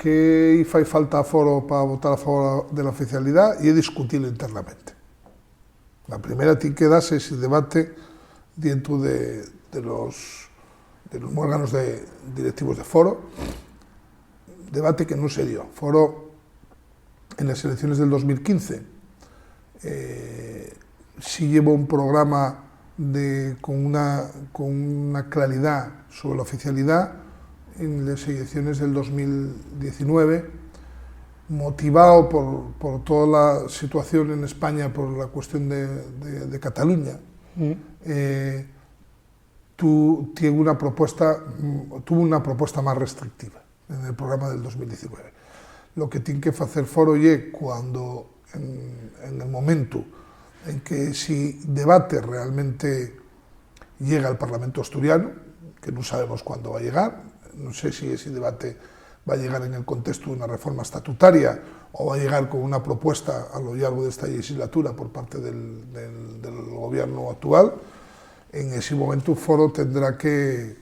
que fai falta foro para votar a favor de la oficialidad e discutirlo internamente. La primera tiene que darse ese debate dentro de los órganos directivos de foro, debate que no se dio. Foro, en las elecciones del 2015, sí llevó un programa con una claridad sobre la oficialidad. En las elecciones del 2019, motivado por toda la situación en España, por la cuestión de Cataluña, tuvo una propuesta más restrictiva en el programa del 2019. Lo que tiene que hacer foro es cuando, en el momento en que ese debate realmente llega al Parlamento asturiano, que no sabemos cuándo va a llegar, no sé si ese debate va a llegar en el contexto de una reforma estatutaria o va a llegar con una propuesta a lo largo de esta legislatura por parte del gobierno actual. En ese momento, foro tendrá que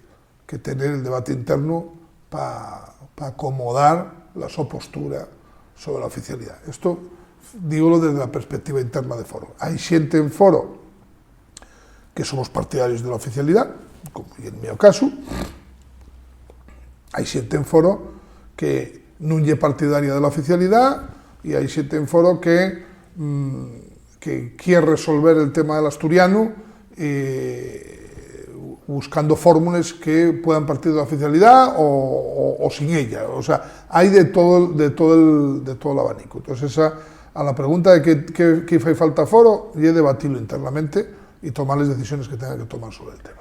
tener el debate interno para acomodar la su postura sobre la oficialidad. Esto digo desde la perspectiva interna de foro. Hay gente en foro que somos partidarios de la oficialidad, como en mi caso. Hay xente en foro que non é partidaria de la oficialidad e hai xente en foro que quiere resolver el tema del asturiano buscando fórmulas que puedan partir de la oficialidad o sin ella. O sea, hay de todo el abanico. Entonces, a la pregunta de qué fai falta foro, é debatirlo internamente y tomar las decisiones que tenga que tomar sobre el tema.